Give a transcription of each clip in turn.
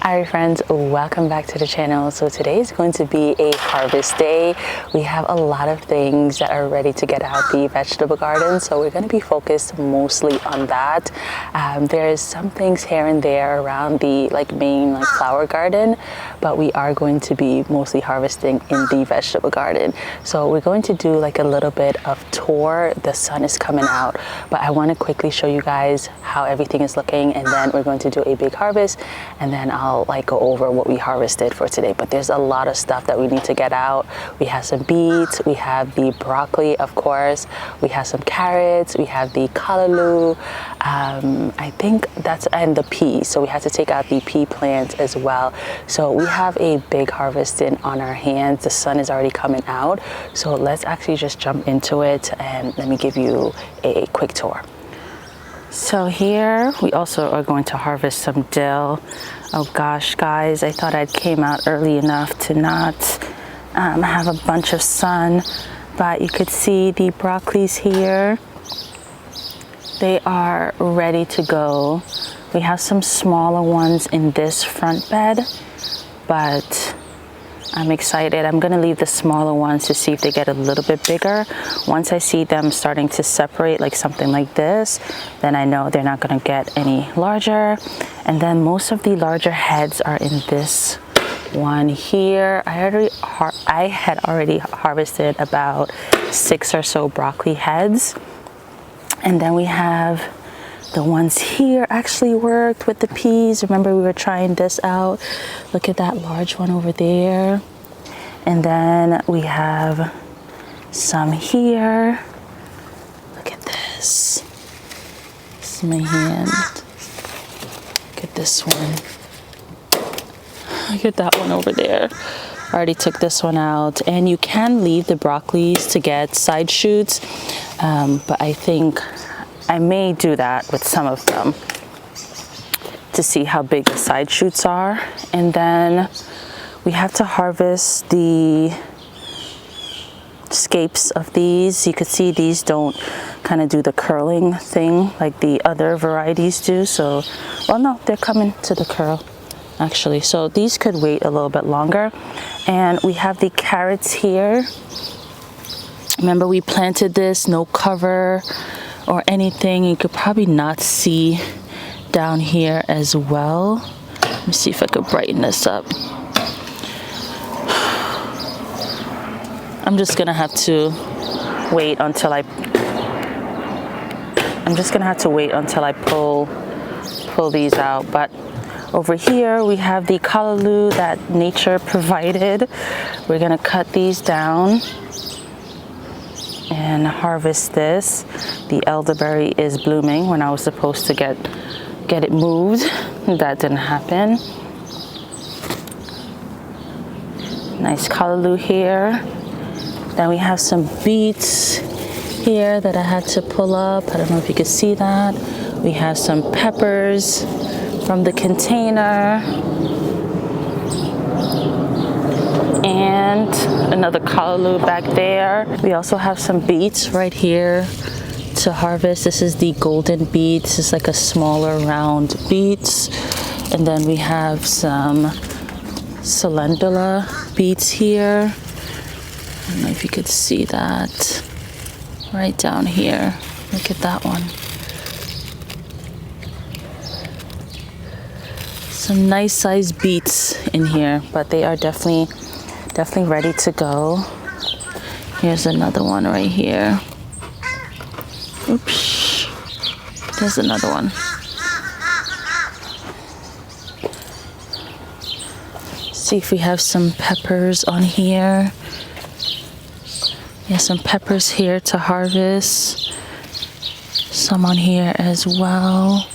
Alright friends, welcome back to the channel. So today is going to be a harvest day. We have a lot of things that are ready to get out the vegetable garden, so we're going to be focused mostly on that. There's some things here and there around the main flower garden, but we are going to be mostly harvesting in the vegetable garden. So we're going to do a little bit of tour. The sun is coming out, but I want to quickly show you guys how everything is looking, and then we're going to do a big harvest, and then I'll go over what we harvested for today. But there's a lot of stuff that we need to get out. We have some beets, we have the broccoli, of course, we have some carrots, we have the callaloo, I think that's, and the peas. So we have to take out the pea plants as well. So we have a big harvesting on our hands. The sun is already coming out, so let's actually just jump into it and let me give you a quick tour. So here we also are going to harvest some dill. Oh gosh, guys, I thought I'd came out early enough to not have a bunch of sun, but you could see the broccolis here. They are ready to go. We have some smaller ones in this front bed, but I'm excited. I'm gonna leave the smaller ones to see if they get a little bit bigger. Once I see them starting to separate, like something like this, then I know they're not gonna get any larger. And then most of the larger heads are in this one here. I had already harvested about 6 or so broccoli heads. And then we have the ones here actually worked with the peas. Remember, we were trying this out. Look at that large one over there. And then we have some here. Look at this. This is my hand. Look at this one. Look at that one over there. I already took this one out. And you can leave the broccolis to get side shoots, but I think I may do that with some of them to see how big the side shoots are. And then we have to harvest the scapes of these. You could see these don't kind of do the curling thing like the other varieties do. So, well, no, they're coming to the curl actually. So these could wait a little bit longer. And we have the carrots here. Remember, we planted this, no cover or anything. You could probably not see down here as well. Let me see if I could brighten this up. I'm just gonna have to wait until I pull these out. But over here we have the callaloo that nature provided. We're gonna cut these down and harvest this. The elderberry is blooming when I was supposed to get it moved. That didn't happen. Nice callaloo here. Then we have some beets here that I had to pull up. I don't know if you could see that. We have some peppers from the container. And another callaloo back there. We also have some beets right here to harvest. This is the golden beets. It's like a smaller round beets. And then we have some calendula beets here. I don't know if you could see that right down here. Look at that one. Some nice sized beets in here, but they are definitely ready to go. Here's another one right here. Oops. There's another one. See if we have some peppers on here. Yeah, some peppers here to harvest. Some on here as well.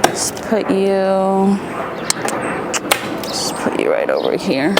Let's put you right over here.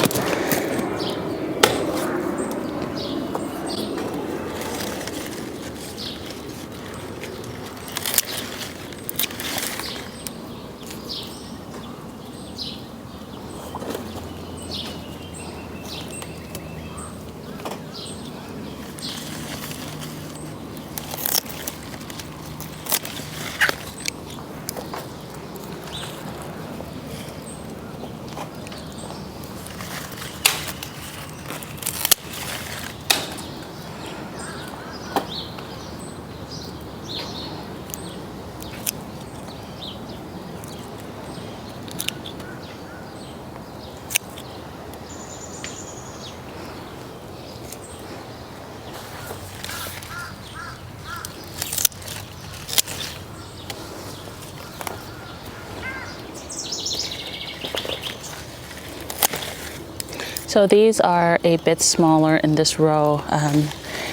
So these are a bit smaller in this row.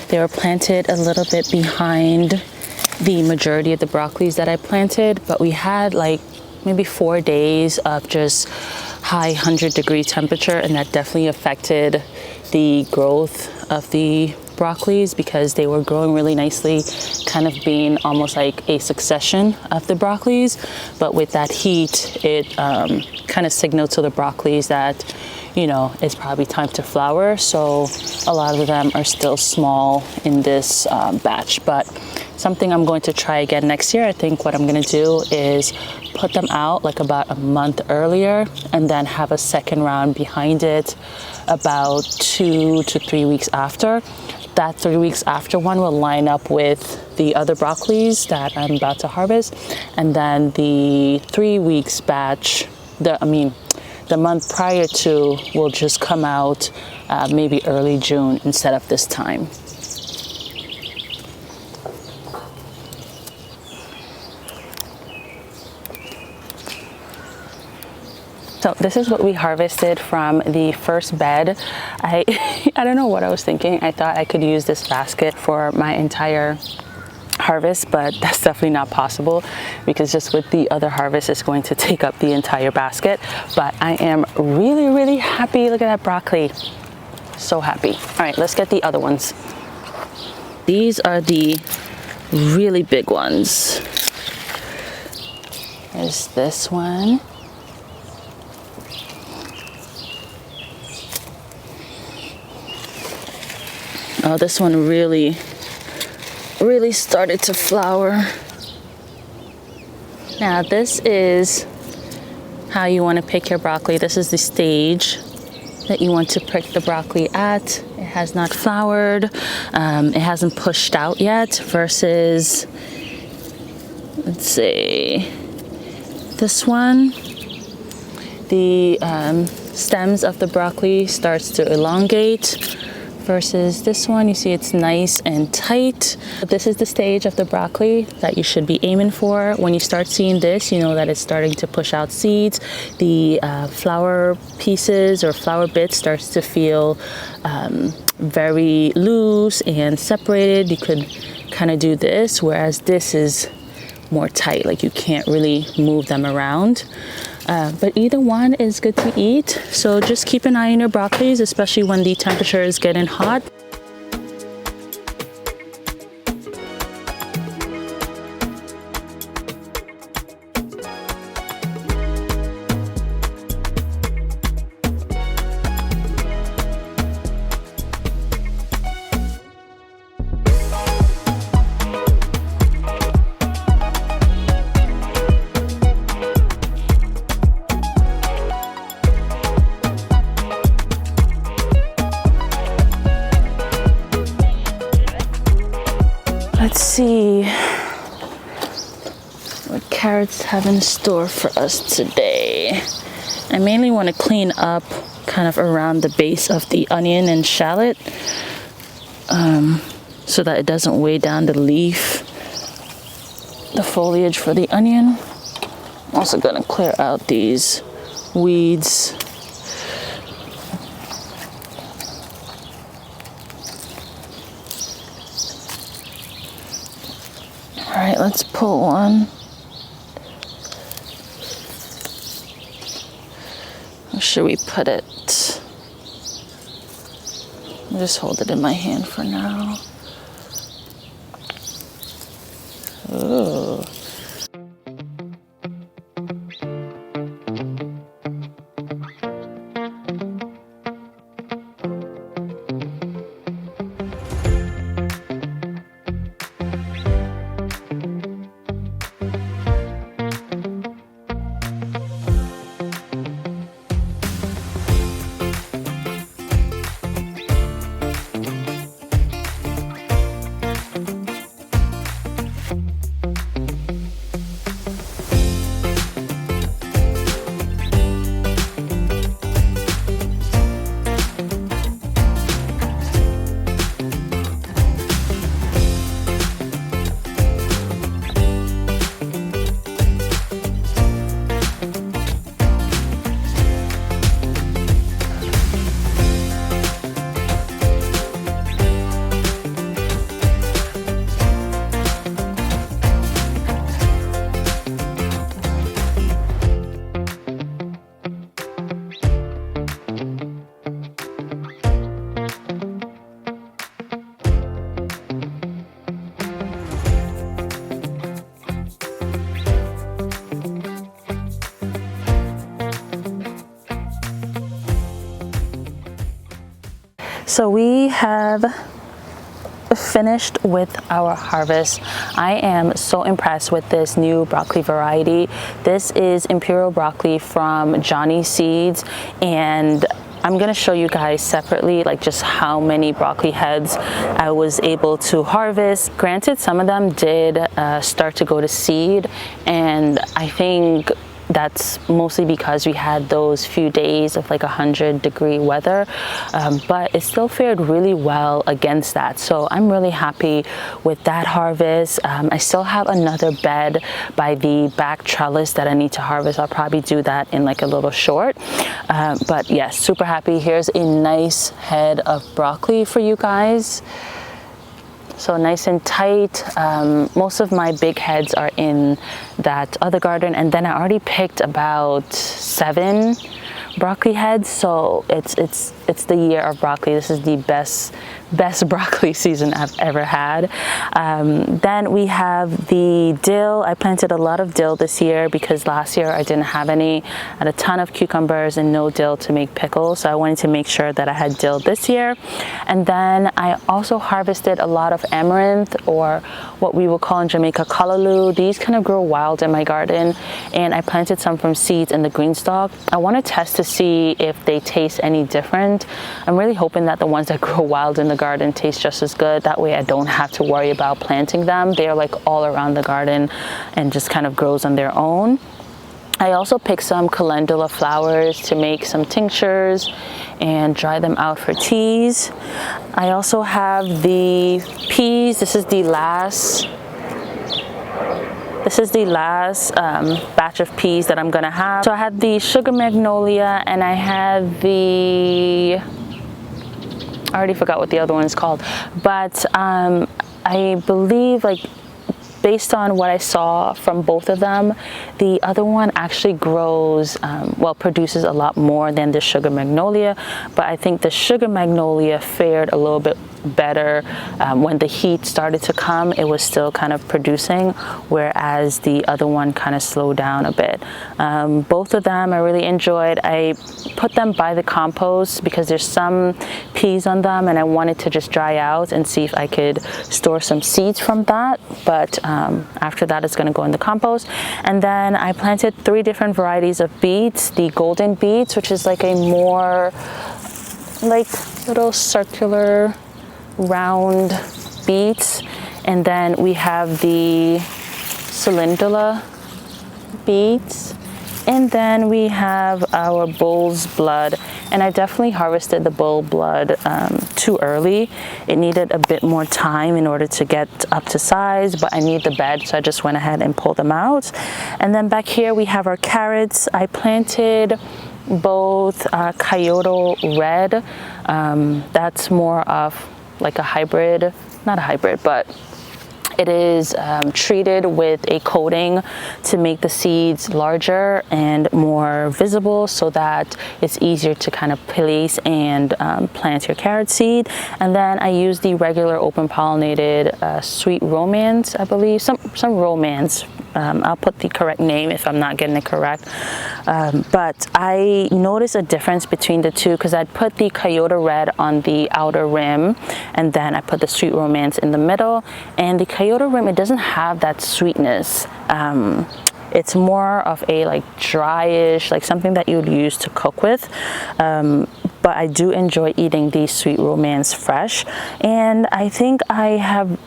They were planted a little bit behind the majority of the broccolis that I planted, but we had like maybe 4 days of just high 100-degree temperature, and that definitely affected the growth of the broccolis because they were growing really nicely, kind of being almost like a succession of the broccolis. But with that heat, it kind of signaled to the broccolis that, you know, it's probably time to flower. So a lot of them are still small in this batch, but something I'm going to try again next year. I think what I'm going to do is put them out like about a month earlier and then have a second round behind it about 2 to 3 weeks after. That 3 weeks after one will line up with the other broccolis that I'm about to harvest, and then the 3 weeks batch, the month prior to, will just come out maybe early June instead of this time. So this is what we harvested from the first bed. I don't know what I was thinking. I thought I could use this basket for my entire harvest, but that's definitely not possible because just with the other harvest, it's going to take up the entire basket. But I am really, really happy. Look at that broccoli. So happy. All right, let's get the other ones. These are the really big ones. There's this one. Oh, this one really started to flower. Now this is how you want to pick your broccoli. This is the stage that you want to pick the broccoli at. It has not flowered. It hasn't pushed out yet versus, let's see, this one. The stems of the broccoli starts to elongate. Versus this one, you see it's nice and tight. This is the stage of the broccoli that you should be aiming for. When you start seeing this, you know that it's starting to push out seeds. The flower pieces or flower bits starts to feel very loose and separated. You could kind of do this, whereas this is more tight, like you can't really move them around. But either one is good to eat. So just keep an eye on your broccolis, especially when the temperature is getting hot. Let's see what carrots have in store for us today. I mainly want to clean up kind of around the base of the onion and shallot so that it doesn't weigh down the leaf, the foliage for the onion. I'm also going to clear out these weeds. All right, let's pull one. Where should we put it? I'll just hold it in my hand for now. Ooh. So we have finished with our harvest. I am so impressed with this new broccoli variety. This is Imperial broccoli from Johnny Seeds, and I'm gonna show you guys separately like just how many broccoli heads I was able to harvest. Granted, some of them did start to go to seed, and I think that's mostly because we had those few days of like 100-degree weather, but it still fared really well against that. So I'm really happy with that harvest. I still have another bed by the back trellis that I need to harvest. I'll probably do that in like a little short. But yes, super happy. Here's a nice head of broccoli for you guys. So nice and tight. Most of my big heads are in that other garden, and then I already picked about 7 broccoli heads. So it's the year of broccoli. This is the best broccoli season I've ever had. Then we have the dill. I planted a lot of dill this year because last year I didn't have any. I had a ton of cucumbers and no dill to make pickles, so I wanted to make sure that I had dill this year. And then I also harvested a lot of amaranth, or what we will call in Jamaica callaloo. These kind of grow wild in my garden, and I planted some from seeds in the green stalk. I want to test to see if they taste any different. I'm really hoping that the ones that grow wild in the garden taste just as good. That way I don't have to worry about planting them. They're like all around the garden and just kind of grows on their own. I also picked some calendula flowers to make some tinctures and dry them out for teas. I also have the peas. This is the last batch of peas that I'm gonna have. So I had the sugar magnolia, and I had the, I already forgot what the other one is called, but I believe, like, based on what I saw from both of them, the other one actually grows, produces a lot more than the sugar magnolia, but I think the sugar magnolia fared a little bit better when the heat started to come. It was still kind of producing, whereas the other one kind of slowed down a bit. Both of them I really enjoyed. I put them by the compost because there's some peas on them, and I wanted to just dry out and see if I could store some seeds from that, but after that it's going to go in the compost. And then I planted 3 different varieties of beets. The golden beets, which is like a more like little circular round beets, and then we have the calendula beets, and then we have our bull's blood. And I definitely harvested the bull blood too early. It needed a bit more time in order to get up to size, but I need the bed, so I just went ahead and pulled them out. And then back here we have our carrots. I planted both Kyoto Red. That's more of like a hybrid, not a hybrid, but it is treated with a coating to make the seeds larger and more visible, so that it's easier to kind of place and plant your carrot seed. And then I use the regular open pollinated Sweet Romance, I believe, some Romance. I'll put the correct name if I'm not getting it correct. But I noticed a difference between the two because I'd put the Kyoto Red on the outer rim, and then I put the Sweet Romance in the middle. And the Kyoto Rim, it doesn't have that sweetness. It's more of a like dryish, like something that you would use to cook with. But I do enjoy eating the Sweet Romance fresh. And I think I have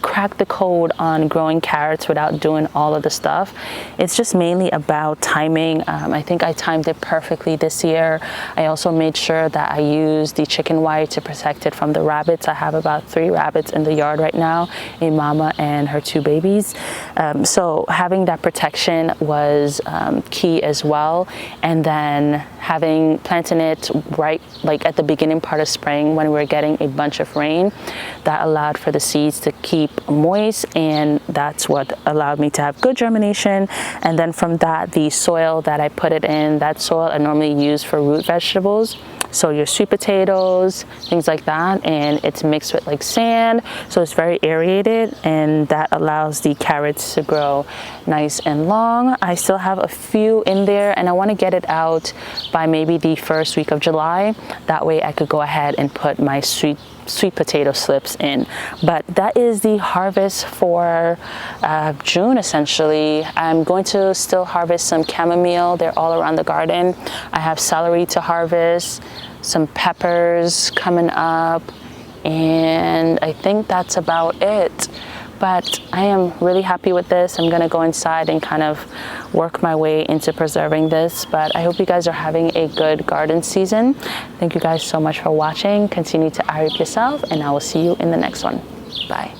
crack the code on growing carrots without doing all of the stuff. It's just mainly about timing. I think I timed it perfectly this year. I also made sure that I used the chicken wire to protect it from the rabbits. I have about 3 rabbits in the yard right now, a mama and her 2 babies. So having that protection was key as well. And then planting it right like at the beginning part of spring when we were getting a bunch of rain, that allowed for the seeds to keep moist, and that's what allowed me to have good germination. And then from that, the soil that I put it in, that soil I normally use for root vegetables. sow your sweet potatoes, things like that, and it's mixed with like sand, so it's very aerated, and that allows the carrots to grow nice and long. I still have a few in there, and I want to get it out by maybe the first week of July. That way I could go ahead and put my sweet potato slips in. But that is the harvest for June essentially. I'm going to still harvest some chamomile. They're all around the garden. I have celery to harvest, some peppers coming up, and I think that's about it. But I am really happy with this. I'm gonna go inside and kind of work my way into preserving this. But I hope you guys are having a good garden season. Thank you guys so much for watching. Continue to Irie yourself, and I will see you in the next one. Bye.